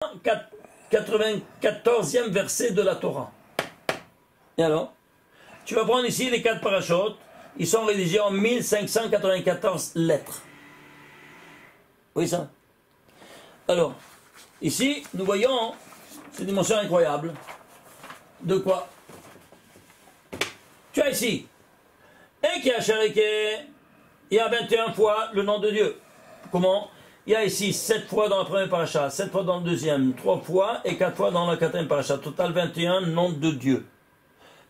94e verset de la Torah. Et alors, tu vas prendre ici les 4 parachutes. Ils sont rédigés en 1594 lettres. Oui, ça. Alors, ici, nous voyons cette dimension incroyable. De quoi? Tu as ici, et qui a charité, il y a 21 fois le nom de Dieu. Comment? Il y a ici 7 fois dans la première paracha, 7 fois dans le deuxième, 3 fois et 4 fois dans la quatrième paracha. Total 21 noms de Dieu.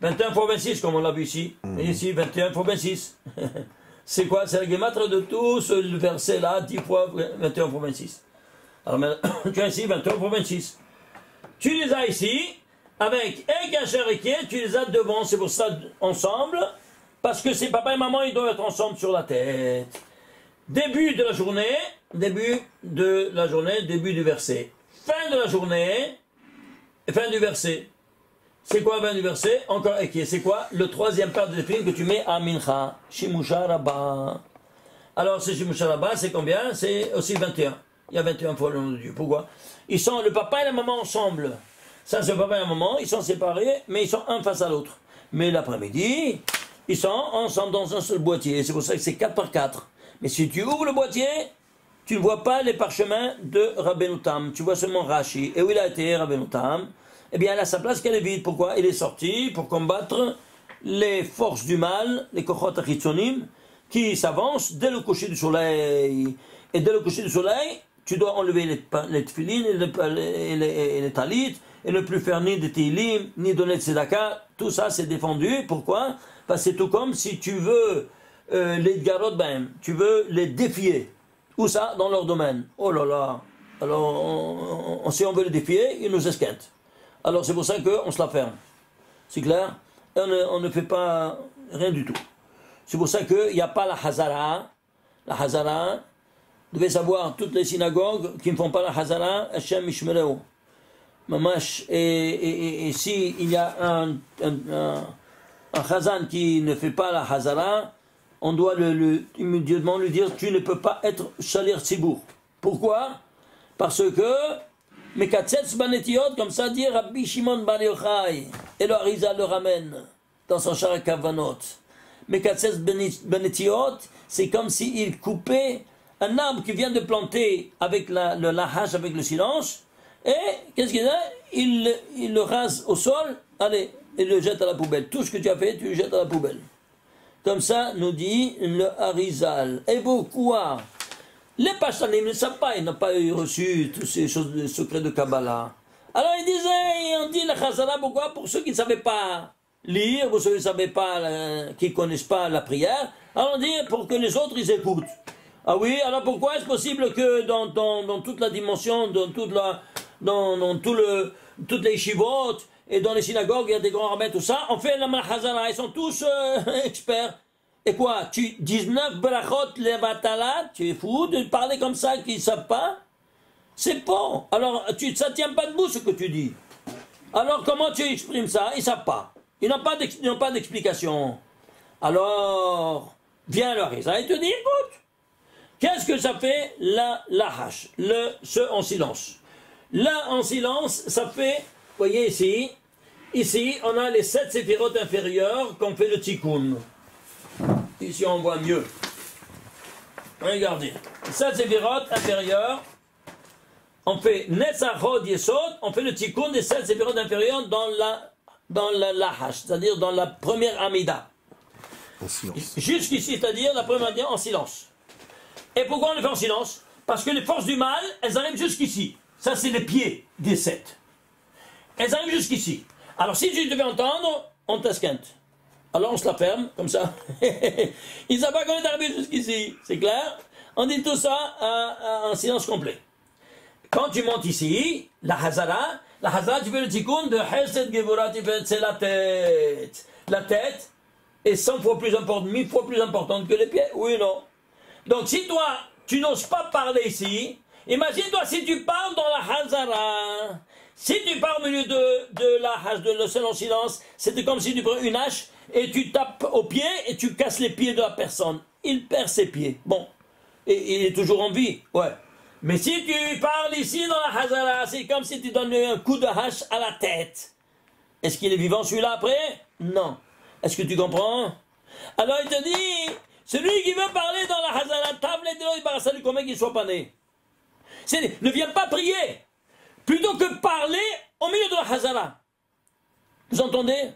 21 fois 26, comme on l'a vu ici. Et ici, 21 fois 26. C'est quoi? C'est la guématre de tout ce verset-là, 10 fois 21 fois 26. Alors maintenant, tu as ici 21 fois 26. Tu les as ici, avec Ekachareke, tu les as devant, c'est pour ça ensemble, parce que c'est papa et maman, ils doivent être ensemble sur la tête. Début de la journée, début du verset. Fin de la journée, fin du verset. C'est quoi fin du verset? Encore Eke. C'est quoi? Le troisième part de film que tu mets à Mincha. Shimusha Rabba. Alors, ce Shimusha Rabba, c'est combien? C'est aussi 21. Il y a 21 fois le nom de Dieu. Pourquoi? Ils sont le papa et la maman ensemble. Ça, c'est le papa et la maman. Ils sont séparés, mais ils sont un face à l'autre. Mais l'après-midi, ils sont ensemble dans un seul boîtier. C'est pour ça que c'est 4 par 4. Mais si tu ouvres le boîtier, tu ne vois pas les parchemins de Rabbeinu Tam. Tu vois seulement Rashi. Et où il a été, Rabbeinu Tam? Eh bien, elle a sa place qu'elle est vide. Pourquoi? Il est sorti pour combattre les forces du mal, les kochot achitzonim, qui s'avancent dès le coucher du soleil. Et dès le coucher du soleil, tu dois enlever les tefilines et les talit, et ne plus faire ni de tilim, ni donner de tzedaka. Tout ça, c'est défendu. Pourquoi? Parce que c'est tout comme si tu veux les garot ben, tu veux les défier. Où ça? Dans leur domaine. Oh là là. Alors, si on veut les défier, ils nous esquintent. Alors c'est pour ça qu'on se la ferme. C'est clair? Et on ne fait pas rien du tout. C'est pour ça qu'il n'y a pas la Hazara. La Hazara, vous devez savoir, toutes les synagogues qui ne font pas la Hazara, Hashem Ishmereu. Mamash, et si il y a un Chazan qui ne fait pas la Hazara, on doit immédiatement lui dire, tu ne peux pas être Shalir Tzibour. Pourquoi? Parce que Mekatzetz Banetiot, comme ça dit Rabbi Shimon Bar Yochai, et le Harizal le ramène dans son Shara Kavanot. Mekatzetz Banetiot, c'est comme s'il coupait un arbre qui vient de planter avec le lahash, avec le silence, et qu'est-ce qu'il a? Il le rase au sol, allez, et le jette à la poubelle. Tout ce que tu as fait, tu le jettes à la poubelle. Comme ça, nous dit le Harizal. Et pourquoi? Les Pachanim ne savent pas, ils n'ont pas reçu tous ces choses, les secrets de Kabbalah. Alors ils disaient, on dit la Chazara, pourquoi? Pour ceux qui ne savaient pas lire, pour ceux qui ne savaient pas, qui ne connaissent pas la prière, alors on dit pour que les autres ils écoutent. Ah oui, alors pourquoi est-ce possible que dans toute la dimension, toutes les shivot et dans les synagogues, il y a des grands rabbins, tout ça, on fait la Chazara, ils sont tous experts. Et quoi? 19 brachot levatala, tu es fou de parler comme ça qu'ils ne savent pas? C'est bon. Alors, ça ne tient pas debout ce que tu dis. Alors, comment tu exprimes ça? Ils ne savent pas. Ils n'ont pas d'explication. Alors, viens leur Isa et te dit, écoute, qu'est-ce que ça fait la hache, ce en silence? Là, en silence, ça fait, voyez ici, on a les 7 séphirotes inférieures qu'on fait le tikkun. Ici, on voit mieux. Regardez. 7 séphirotes inférieures. On fait Netzachod Yesod. On fait le tikkun des 7 séphirotes inférieures dans la lahash, c'est-à-dire dans la première amida. En silence. Jusqu'ici, c'est-à-dire la première amida en silence. Et pourquoi on le fait en silence? Parce que les forces du mal, elles arrivent jusqu'ici. Ça, c'est les pieds des 7. Elles arrivent jusqu'ici. Alors, si tu devais entendre, on t'esquinte. Alors on se la ferme, comme ça. Ils ne savent pas comment est arrivé jusqu'ici, c'est clair? On dit tout ça en silence complet. Quand tu montes ici, la Hazara, tu fais le tikkun de Hesed Gevurah, c'est la tête. La tête est 100 fois plus importante, 1000 fois plus importante que les pieds, oui ou non? Donc si toi, tu n'oses pas parler ici, imagine-toi si tu parles dans la Hazara. Si tu parles au milieu de la hache, de le seul en silence, c'est comme si tu prends une hache et tu tapes au pied et tu casses les pieds de la personne. Il perd ses pieds. Bon. Et il est toujours en vie. Ouais. Mais si tu parles ici dans la Hazara, c'est comme si tu donnais un coup de hache à la tête. Est-ce qu'il est vivant celui-là après? Non. Est-ce que tu comprends? Alors il te dit, celui qui veut parler dans la Hazara, table de l'Ibarassa du commun qu'il soit pas né. Ne viens pas prier, plutôt que parler au milieu de la Hazara. Vous entendez?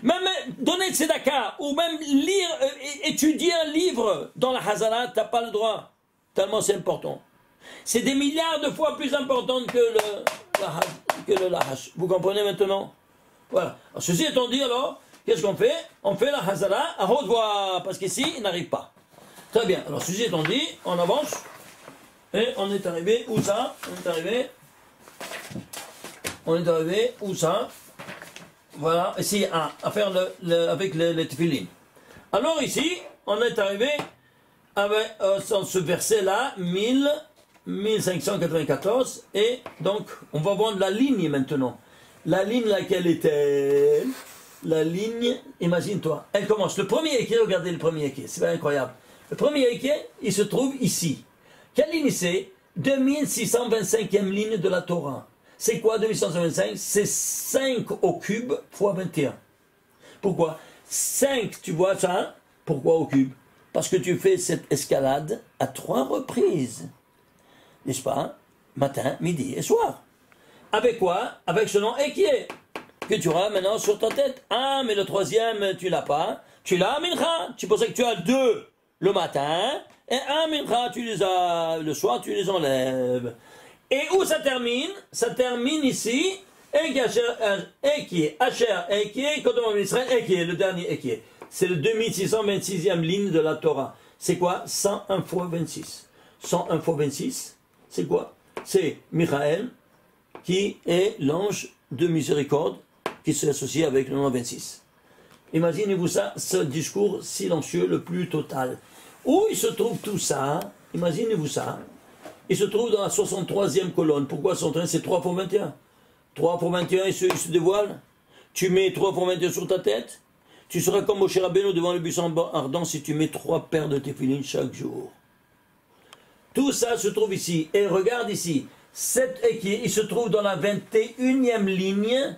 Même donner tzedaka, ou même lire, étudier un livre dans la Hazara, tu n'as pas le droit. Tellement c'est important. C'est des milliards de fois plus important que le lahash. Vous comprenez maintenant? Voilà. Alors, ceci étant dit, alors, qu'est-ce qu'on fait? On fait la Hazara à haute voix, parce qu'ici, il n'arrive pas. Très bien. Alors, ceci étant dit, on avance. Et on est arrivé, où ça? On est arrivé, où ça? Voilà, ici, à faire avec les tefillin. Alors ici, on est arrivé avec ce verset-là, 1594, et donc, on va voir la ligne maintenant. La ligne, laquelle est-elle? La ligne, imagine-toi, elle commence. Le premier équai, regardez le premier équai, c'est incroyable. Le premier équai, il se trouve ici. Quelle ligne c'est? 2625e ligne de la Torah. C'est quoi 2625? C'est 5 au cube fois 21. Pourquoi? 5, tu vois ça? Pourquoi au cube? Parce que tu fais cette escalade à 3 reprises. N'est-ce pas? Matin, midi et soir. Avec quoi? Avec ce nom équier que tu auras maintenant sur ta tête. Ah, mais le troisième, tu l'as pas. Tu l'as à mincha. C'est pour ça que tu as 2 le matin. Et un mincha, tu les as le soir, tu les enlèves. Et où ça termine? Ça termine ici. Équier, Asher, Équier, Kodom Israël, Équier, le dernier Équier. C'est le 2626e ligne de la Torah. C'est quoi? 101 fois 26. 101 fois 26, c'est quoi? C'est Michael, qui est l'ange de miséricorde, qui s'associe avec le nom 26. Imaginez-vous ça, ce discours silencieux le plus total. Où il se trouve tout ça? Imaginez-vous ça. Il se trouve dans la 63e colonne. Pourquoi 63? C'est 3 fois 21. 3 fois 21, il se dévoile. Tu mets 3 fois 21 sur ta tête. Tu seras comme Moshe Rabbeinu devant le buisson ardent si tu mets 3 paires de téphilines chaque jour. Tout ça se trouve ici. Et regarde ici. Cet équipe, il se trouve dans la 21e ligne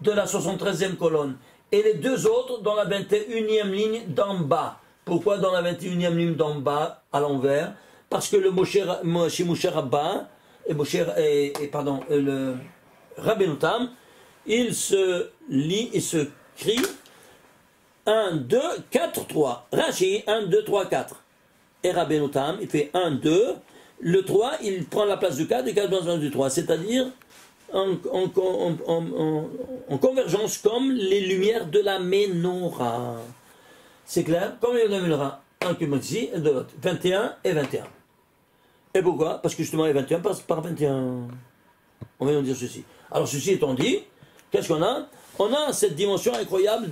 de la 73e colonne. Et les 2 autres dans la 21e ligne d'en bas. Pourquoi dans la 21e ligne d'en bas, à l'envers? Parce que le Moshe Rabba, le Rabbeinu Tam, il se lit et se crie 1, 2, 4, 3. Rashi, 1, 2, 3, 4. Et Rabbeinu Tam, il fait 1, 2. Le 3, il prend la place du 4 et 4 prend la place du 3. C'est-à-dire en convergence comme les lumières de la Ménorah. C'est clair? Comme les Ménorah. Un qui monte ici et de l'autre. 21 et 21. Et pourquoi? Parce que justement les 21 passent par 21. On vient de dire ceci. Alors ceci étant dit, qu'est-ce qu'on a? On a cette dimension incroyable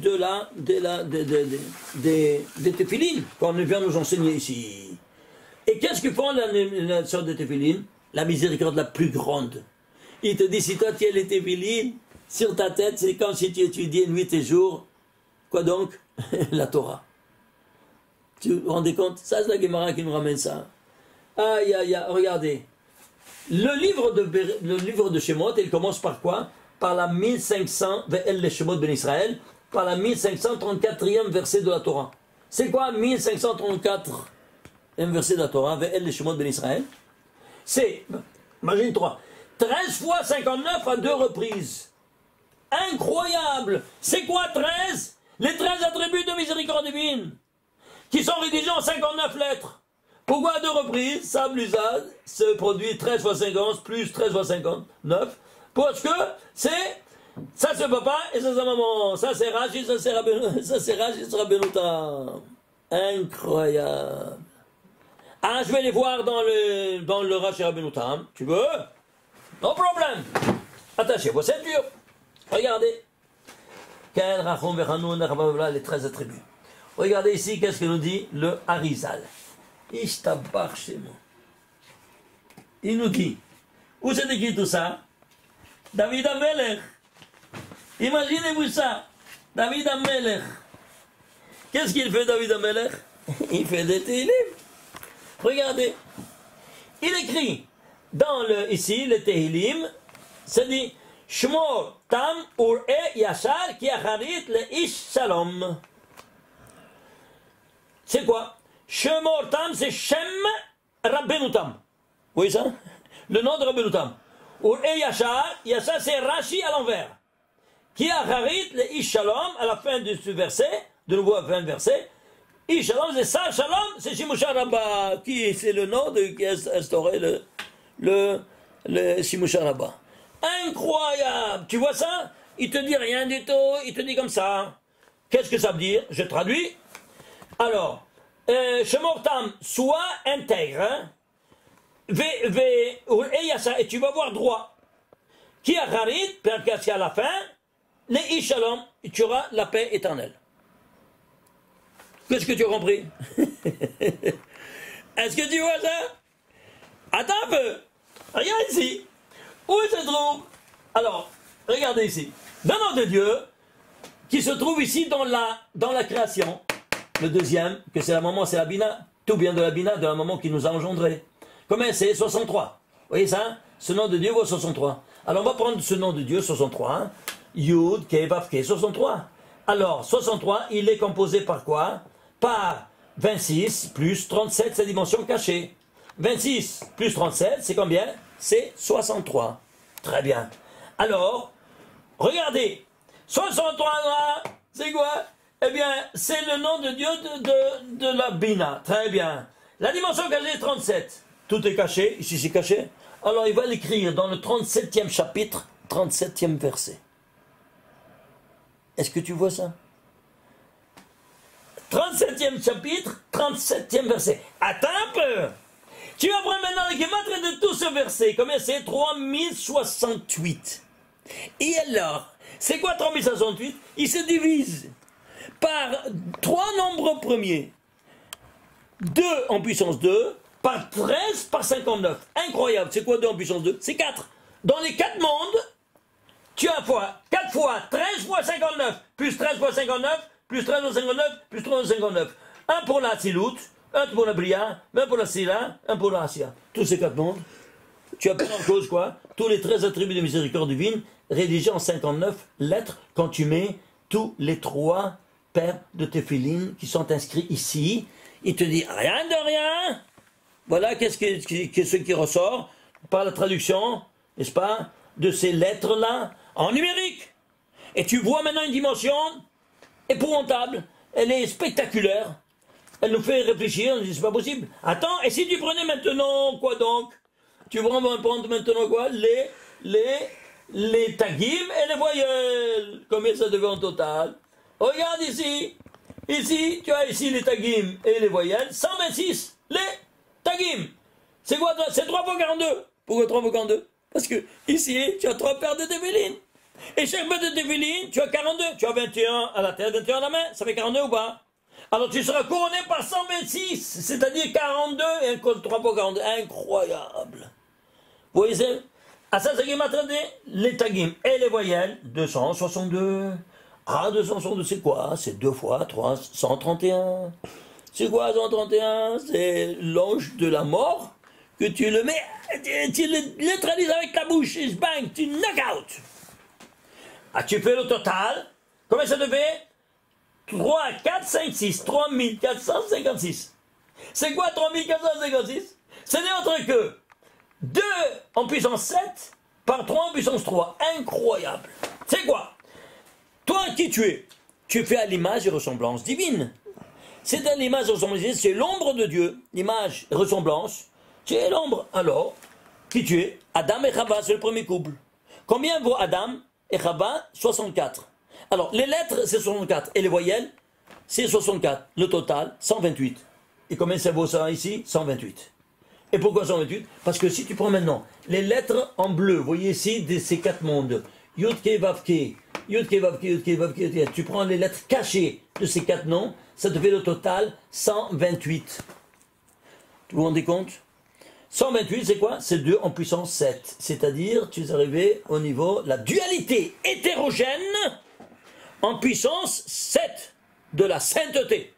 des téphilines qu'on vient nous enseigner ici. Et qu'est-ce que font la sorte de téphilines? La miséricorde la plus grande. Il te dit, si toi tu as les téphilines sur ta tête, c'est comme si tu étudiais nuit et jour. Quoi donc? La Torah. Tu vous rendez compte? Ça, c'est la Gemara qui nous ramène ça. Aïe, aïe, aïe, regardez. Le livre de Shemot, il commence par quoi? Par la 1500, Ve'el le Shemot ben Israël, par la 1534e verset de la Torah. C'est quoi 1534e verset de la Torah, Ve'el le Shemot ben Israël? C'est, imagine-toi, 13 fois 59 à 2 reprises. Incroyable! C'est quoi 13? Les 13 attributs de miséricorde divine, qui sont rédigés en 59 lettres. Pourquoi à 2 reprises? Ça plus ça se produit 13 fois 50 plus 13 fois 59. Parce que ça c'est papa et ça c'est maman. Ça c'est Rashi, ça c'est Rabbeinu, ça c'est Rashi, c'est Rabbeinu Tam. Incroyable. Ah, je vais les voir dans le Rashi Rabbeinu Tam. Tu veux? No problème. Attachez vos ceintures. Regardez. Quel Rachon Verhanou, les 13 attributs. Regardez ici, qu'est-ce que nous dit le Harizal. Ishtabar chez moi. Il nous dit, où c'est écrit tout ça? David Amelech. Imaginez-vous ça. David Amelech. Qu'est-ce qu'il fait, David Amelech? Il fait des télim. Regardez. Il écrit ici, le Tehillim, ça dit Shmor tam ur-e yashar ki acharit le ish shalom. C'est quoi? Shmor tam, c'est Shem Rabbeinu Tam. Vous voyez ça? Le nom de Rabbeinu Tam. Ur-e yashar, yashar c'est Rashi à l'envers. Qui acharit le ish shalom, à la fin de ce verset, de nouveau à la fin du verset. Ish shalom, c'est ça, shalom, c'est Shimosha Rabba, c'est le nom qui a instauré le Shimosha Rabba. Incroyable! Tu vois ça? Il te dit rien du tout, il te dit comme ça. Qu'est-ce que ça veut dire? Je traduis. Alors, Shemortam, soit intègre, hein? Et tu vas voir droit. Qui a Harit, percassi à la fin, les Ishalom, tu auras la paix éternelle. Qu'est-ce que tu as compris? Est-ce que tu vois ça? Attends un peu. Regarde ici. Où il se trouve? Alors, regardez ici. Le nom de Dieu, qui se trouve ici dans la création. Le deuxième, que c'est la maman, c'est la Bina. Tout vient de la Bina, de la maman qui nous a engendrés. Combien c'est? 63. Vous voyez ça? Ce nom de Dieu vaut 63. Alors on va prendre ce nom de Dieu, 63. Hein? Yud, Ke, Vav, Ke, 63. Alors, 63, il est composé par quoi? Par 26 plus 37, sa dimension cachée. 26 plus 37, c'est combien? C'est 63. Très bien. Alors, regardez. 63 là, c'est quoi? Eh bien, c'est le nom de Dieu de la Bina. Très bien. La dimension cachée est 37. Tout est caché. Ici, c'est caché. Alors, il va l'écrire dans le 37e chapitre, 37e verset. Est-ce que tu vois ça? 37e chapitre, 37e verset. Attends un peu. Tu vas prendre maintenant le gematria de tout ce verset. Combien c'est? 3068. Et alors, c'est quoi 3068? Il se divise par 3 nombres premiers. 2 en puissance 2, par 13, par 59. Incroyable. C'est quoi 2 en puissance 2? C'est 4. Dans les 4 mondes, tu as 4 fois 13 fois 59, plus 13 fois 59, plus 13 fois 59, plus 3 fois 59. Un pour la Tzilut, un pour la Bria, un pour la Sila, un pour la Asya. Tous ces 4 mondes, tu as pris en cause quoi? Tous les 13 attributs de miséricorde divine, rédigés en 59 lettres, quand tu mets tous les 3 paires de téphilines qui sont inscrits ici. Il te dit rien de rien. Voilà ce qui ressort par la traduction, n'est-ce pas, de ces lettres-là en numérique. Et tu vois maintenant une dimension épouvantable. Elle est spectaculaire. Elle nous fait réfléchir. On dit c'est pas possible. Attends, et si tu prenais maintenant quoi donc? Tu vas prendre maintenant quoi? Les tagim et les voyelles. Combien ça devait en total? Regarde ici. Ici, tu as ici les tagim et les voyelles. 126. Les tagim. C'est quoi? C'est 3 fois 42. Pourquoi 3 fois 42? Parce que ici, tu as 3 paires de téphilines. Et chaque paire de téphilines, tu as 42. Tu as 21 à la tête, 21 à la main. Ça fait 42 ou pas? Alors tu seras couronné par 126. C'est-à-dire 42 et 3 fois 42. Incroyable. Vous voyez ça? Ah, ça, c'est qui m'a traité? Les tagim et les voyelles. 262. Ah, 262, c'est quoi? C'est 2 fois 3, 131. C'est quoi 131? C'est l'ange de la mort que tu le mets, tu le neutralises avec ta bouche, et bang, tu knock out. Ah, tu fais le total. Combien ça te fait? 3, 4, 5, 6. 3456. C'est quoi 3456? Ce n'est autre que 2 en puissance 7 par 3 en puissance 3. Incroyable. C'est quoi? Toi, qui tu es? Tu fais à l'image et ressemblance divine. C'est à l'image et ressemblance divine, c'est l'ombre de Dieu. L'image et ressemblance, tu es l'ombre. Alors, qui tu es? Adam et Chava, c'est le premier couple. Combien vaut Adam et Chava? 64. Alors, les lettres, c'est 64. Et les voyelles, c'est 64. Le total, 128. Et combien ça vaut ça ici? 128. Et pourquoi 128? Parce que si tu prends maintenant les lettres en bleu, vous voyez ici, de ces 4 mondes, Yud Ke Vav Ke, Yud Ke Vav Ke, Yud Ke Vav Ke, tu prends les lettres cachées de ces 4 noms, ça te fait le total 128. Vous vous rendez compte? 128, c'est quoi? C'est 2 en puissance 7. C'est-à-dire, tu es arrivé au niveau de la dualité hétérogène en puissance 7 de la sainteté.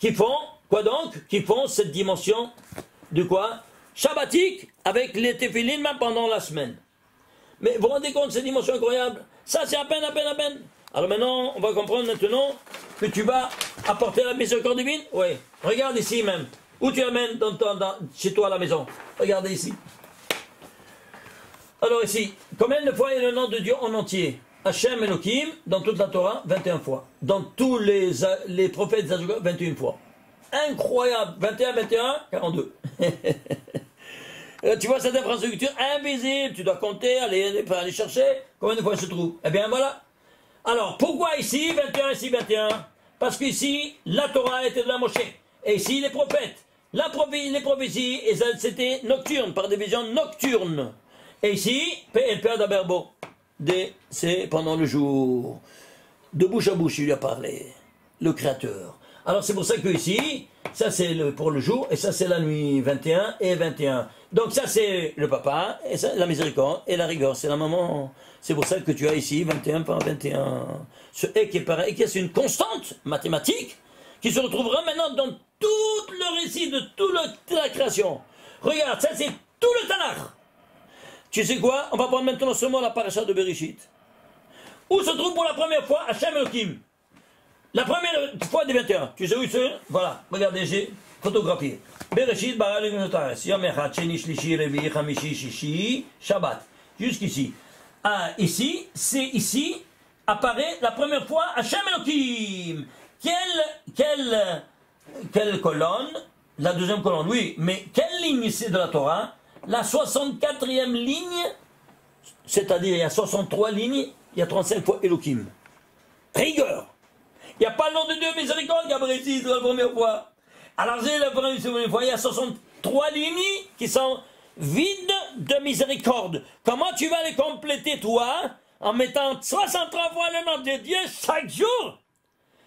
Qui font, quoi donc? Qui font cette dimension de quoi? shabbatiques avec les téphilines même pendant la semaine. Mais vous vous rendez compte, cette dimension incroyable? Ça, c'est à peine. Alors maintenant, on va comprendre maintenant que tu vas apporter la miséricorde divine. Oui. Regarde ici même. Où tu amènes chez toi à la maison? Regardez ici. Alors ici, combien de fois est le nom de Dieu en entier? Hachem Elohim, dans toute la Torah, 21 fois. Dans tous les prophètes, 21 fois. Incroyable. 21, 42. Tu vois cette infrastructure invisible, tu dois compter, aller chercher, combien de fois elle se trouve? Eh bien voilà. Alors, pourquoi ici 21, ici 21? Parce qu'ici, la Torah était de la Moshe. Et ici, les prophètes. Les prophéties, c'était nocturne, par division nocturne. Et ici, Père d'Aberbo. C'est pendant le jour. De bouche à bouche, il lui a parlé. Le Créateur. Alors c'est pour ça que ici, ça c'est pour le jour, et ça c'est la nuit, 21 et 21. Donc ça c'est le papa, et ça, la miséricorde, et la rigueur, c'est la maman. C'est pour ça que tu as ici 21 par 21. Ce et qui est pareil, et qui est une constante mathématique, qui se retrouvera maintenant dans tout le récit de toute la création. Regarde, ça c'est tout le Tanakh. Tu sais quoi? On va prendre maintenant seulement la paracha de Bereshit. Où se trouve pour la première fois Hachem Elohim? La première fois des 21. Tu sais où c'est? Voilà. Regardez, j'ai photographié. Bereshit, bara Elohim notares. Yom echad, sheni, shlishi, revi'i, chamishi, shishi, Shabbat. Jusqu'ici. Ah, ici, c'est ici, apparaît la première fois Hachem Elohim. Quelle colonne? La deuxième colonne, oui. Mais quelle ligne c'est de la Torah? La 64e ligne, c'est-à-dire il y a 63 lignes, il y a 35 fois Elohim. Rigueur. Il n'y a pas le nom de Dieu miséricorde qui apparaît ici, c'est la première fois. Alors c'est la première fois, il y a 63 lignes qui sont vides de miséricorde. Comment tu vas les compléter toi, en mettant 63 fois le nom de Dieu chaque jour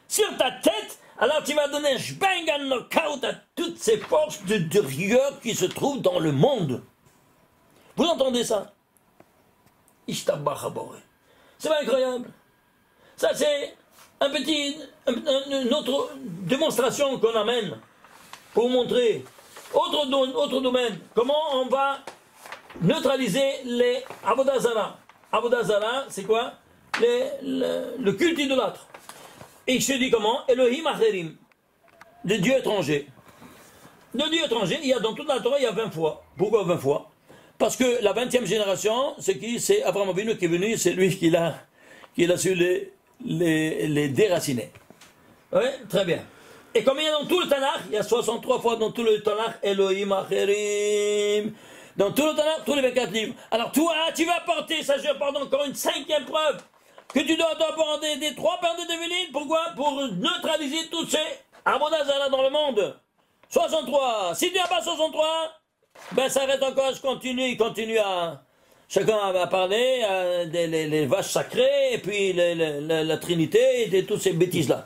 sur ta tête? Alors tu vas donner un knockout à toutes ces forces de rigueur qui se trouvent dans le monde. Vous entendez ça? C'est pas incroyable. Ça c'est une autre démonstration qu'on amène pour montrer autre domaine. Comment on va neutraliser les Avodah Zarah. Avodah Zarah, c'est quoi? Le culte idolâtre. Et je te dis comment? Elohim Acherim, le Dieu étranger. Le Dieu étranger, il y a dans toute la Torah, il y a 20 fois. Pourquoi 20 fois? Parce que la 20e génération, c'est qui? C'est Abraham Avinu qui est venu, c'est lui qui a su les déraciner. Oui, très bien. Et comme il y a dans tout le Tanakh, il y a 63 fois dans tout le Tanakh, Elohim Acherim. Dans tout le Tanakh, tous les 24 livres. Alors toi, tu vas apporter, ça je pardon, encore une 5e preuve, que tu dois apporter des 3 paires de Téphilines. Pourquoi? Pour neutraliser tous ces Avodah Zarah dans le monde. 63. Si tu n'as pas 63, ben ça arrête encore, il continue à... Chacun va parler les vaches sacrées, et puis la Trinité, et toutes ces bêtises-là.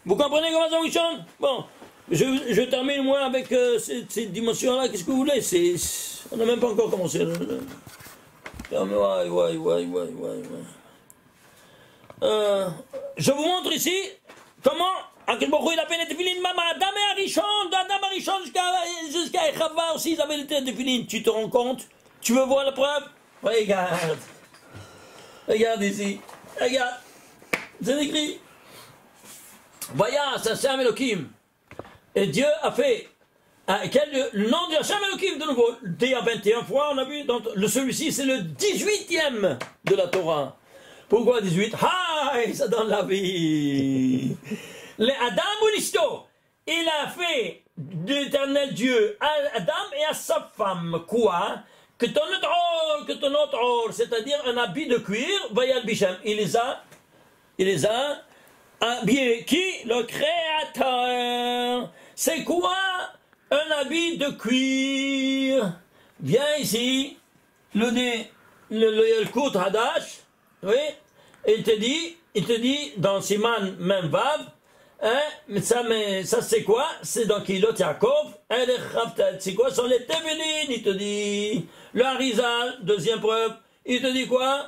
Vous comprenez comment ça fonctionne? Bon, je termine moi avec ces dimensions-là. Qu'est-ce que vous voulez? On n'a même pas encore commencé. Je vous montre ici comment Akadosh Baruch Hu, il a fait les téphilines, Adam et Arishon, jusqu'à Echava aussi, ils avaient les téphilines. Tu te rends compte? Tu veux voir la preuve? Regarde. Regarde ici. Regarde. C'est écrit. Voyons, c'est Hachem Elohim. Et Dieu a fait le nom de Hachem Elohim de nouveau. Il y a 21 fois, on a vu. Celui-ci, c'est le 18e de la Torah. Pourquoi 18? Ah, ça donne la vie. Les Adam ou l'Isto, il a fait de l'éternel Dieu à Adam et à sa femme. Quoi? Que ton autre or, c'est-à-dire un habit de cuir, Vayal Bichem. Il les a habillés. Qui? Le Créateur. C'est quoi un habit de cuir? Viens ici, le Kout Hadash, oui, et il te dit dans Siman Memvav, hein, mais ça c'est quoi? C'est dans Kilot Yaakov, c'est quoi? Ce sont les Téphilines, il te dit. Le Harizal, deuxième preuve, il te dit quoi?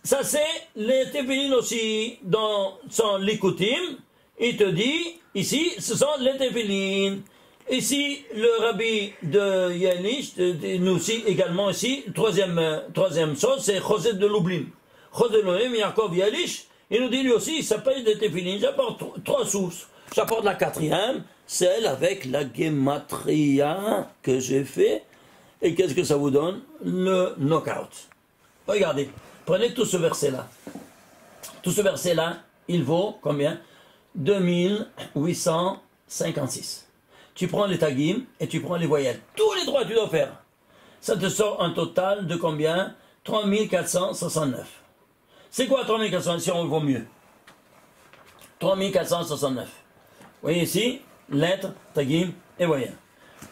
Ça c'est les Téphilines aussi, dans son Likutim, il te dit, ici, ce sont les Téphilines. Ici, le rabbi de Yelish nous dit également ici, troisième chose, c'est José de Lublin. José de Lublin, Yaakov Yelish, il nous dit lui aussi, il s'appelle des téphilines. J'apporte trois sources. J'apporte la quatrième, celle avec la gematria que j'ai fait. Et qu'est-ce que ça vous donne? Le knockout. Regardez, prenez tout ce verset-là. Tout ce verset-là, il vaut combien? 2856. Tu prends les tagim et tu prends les voyelles. Tous les trois, tu dois faire. Ça te sort un total de combien? 3469. C'est quoi 3400 si on le vaut mieux? 3469. Vous voyez ici, lettres, tagim et voyelles.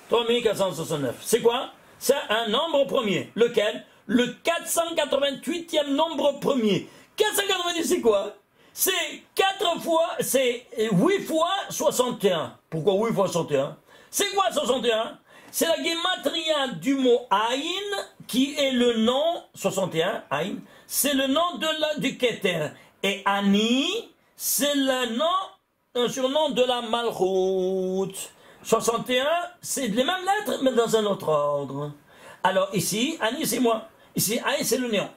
3469. C'est quoi? C'est un nombre premier. Lequel? Le 488e nombre premier. 490, c'est quoi? C'est 4 fois, c'est 8 fois 61. Pourquoi 8 fois 61? C'est quoi 61? C'est la gematria du mot Aïn, qui est le nom, 61, Aïn, c'est le nom du Keter. Et Ani, c'est le nom, un surnom de la Malchut. 61, c'est les mêmes lettres, mais dans un autre ordre. Alors ici, Ani, c'est moi. Ici, Aïn, c'est le néant.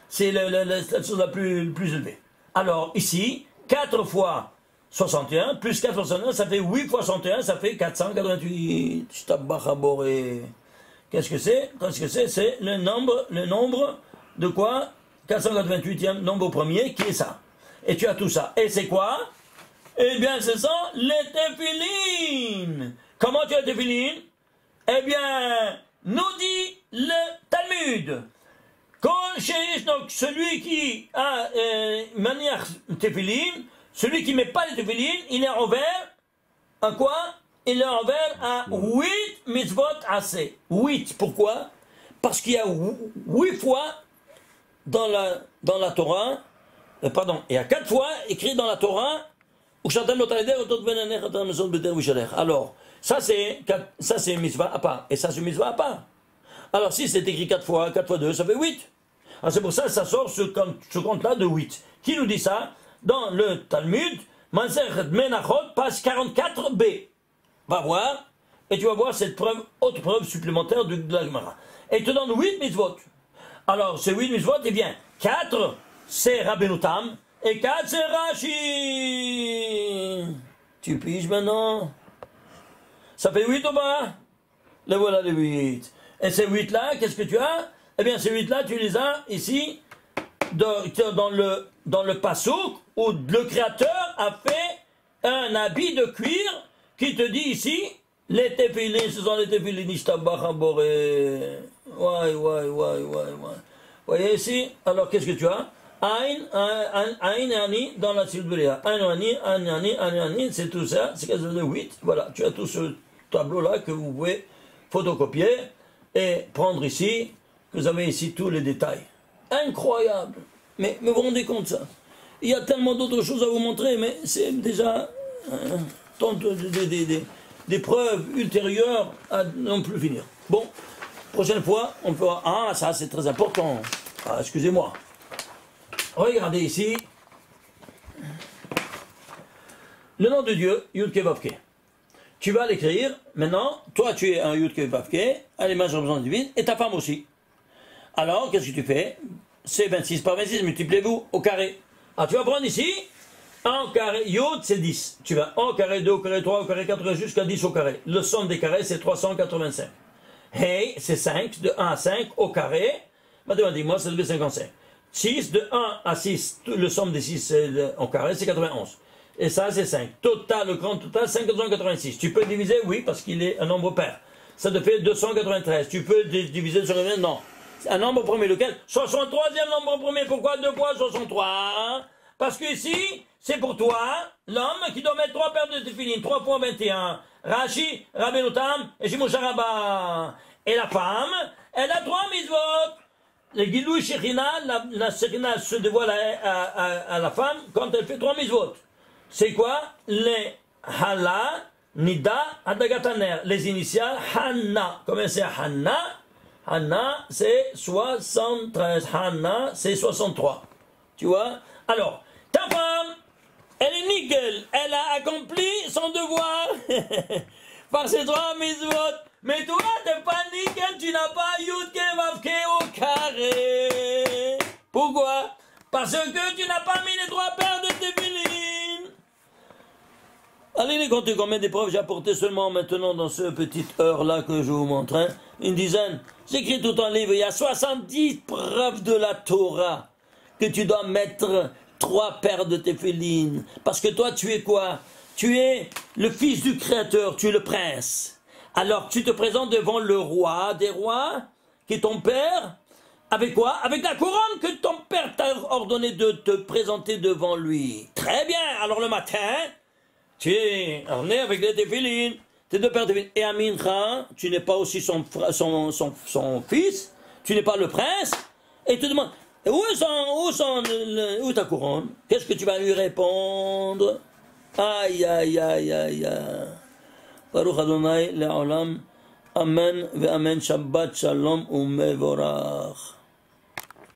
C'est la chose la plus élevée. Alors ici, 4 fois 61, plus 4 fois 61, ça fait 8 fois 61, ça fait 488. Qu'est-ce que c'est? Qu'est-ce que c'est? C'est le nombre de quoi? 488e nombre premier, qui est ça. Et tu as tout ça. Et c'est quoi? Eh bien, ce sont les téphilines. Comment tu as les téphilines? Eh bien, nous dit le Talmud. Donc, celui qui a manière téphilines, celui qui ne met pas les téphilines, il est envers à quoi? Il est envers à 8 mitzvot assez. 8, pourquoi? Parce qu'il y a 8 fois dans la Torah, il y a 4 fois écrit dans la Torah, alors, ça c'est une mitzvah à part, et ça c'est une mitzvah à part. Alors si c'est écrit 4 fois 2, ça fait 8. Alors c'est pour ça que ça sort ce compte-là de 8. Qui nous dit ça? Dans le Talmud, Masechet Menachot, page 44b. Va voir, et tu vas voir cette autre preuve supplémentaire de la Gemara. Et il te donne 8 mitzvot. Alors ces 8 mitzvot, eh bien, 4 c'est Rabbeinu Tam, et 4 c'est Rashi. Tu piges maintenant? Ça fait 8 ou pas? Le voilà les 8. Et ces 8-là, qu'est-ce que tu as? Eh bien, ces 8-là, tu les as ici, dans le Passouk, où le Créateur a fait un habit de cuir qui te dit ici, les téphilines, ce sont les téphilines, ishtabachamboré. Ouais. Vous voyez ici? Alors, qu'est-ce que tu as? Aïn et Ani dans la Silberia. Aïn et Ani, c'est tout ça, c'est 8. Voilà, tu as tout ce tableau-là que vous pouvez photocopier et prendre ici, que vous avez ici tous les détails. Incroyable! Mais vous vous rendez compte ça? Il y a tellement d'autres choses à vous montrer, mais c'est déjà tant des preuves ultérieures à non plus finir. Bon, prochaine fois, on fera... Ah, ça c'est très important. Ah, excusez-moi. Regardez ici. Le nom de Dieu, Yud-Ke Vav-Ke. Tu vas l'écrire, maintenant, toi tu es un Yud-Ke Vav-Ke, à l'image représentante divine, et ta femme aussi. Alors, qu'est-ce que tu fais? C'est 26 par 26, multipliez-vous au carré. Alors tu vas prendre ici, 1 au carré, Yud c'est 10. Tu vas 1 au carré, 2 au carré, 3 au carré, 4 jusqu'à 10 au carré. Le somme des carrés c'est 385. Hey, c'est 5, de 1 à 5 au carré. Mathématiquement, ça devient 55. 6, de 1 à 6, le somme des 6 au carré, c'est 91. Et ça, c'est 5. Total, le grand total, 586. Tu peux diviser, oui, parce qu'il est un nombre pair. Ça te fait 293. Tu peux diviser sur le non. Un nombre premier, lequel? 63e nombre premier. Pourquoi 2 fois 63? Parce que ici, c'est pour toi, l'homme qui doit mettre 3 paires de téphilines, 3 fois 21. Rashi, Rabbeinu Tam et Shimon Sharaba. Et la femme, elle a 3 mitzvot. Le Gilou Shekhinah, la Shekhinah se dévoile à la femme quand elle fait 3 mitzvot. C'est quoi? Les Hala, Nida, Adagataner. Les initiales Hanna. Comment c'est Hanna? Hanna, c'est 73. Hanna, c'est 63. Tu vois? Alors, ta femme, elle est nickel. Elle a accompli son devoir. par ces 3 mitzvot. Mais toi, t'es paniqué, tu n'as pas Yud Kevavke au carré. Pourquoi? Parce que tu n'as pas mis les 3 paires de tefillin. Allez les compter combien d'épreuves j'ai apporté seulement maintenant dans cette petite heure-là que je vous montre. Hein? Une dizaine. J'écris tout un livre. Il y a 70 preuves de la Torah que tu dois mettre 3 paires de tefillin. Parce que toi, tu es quoi? Tu es le fils du Créateur, tu es le prince. Alors tu te présentes devant le roi des rois, qui est ton père, avec quoi? Avec la couronne que ton père t'a ordonné de te présenter devant lui. Très bien, alors le matin, tu es orné avec les tefillin, tes 2 paires de tefillin. Et à Mincha, tu n'es pas aussi son fils, tu n'es pas le prince, et tu te demandes, où est ta couronne? Qu'est-ce que tu vas lui répondre? Aïe, aïe, aïe, aïe, aïe. Baruch Adonai le'olam. Amen ve'amen. Shabbat shalom u'mevorach.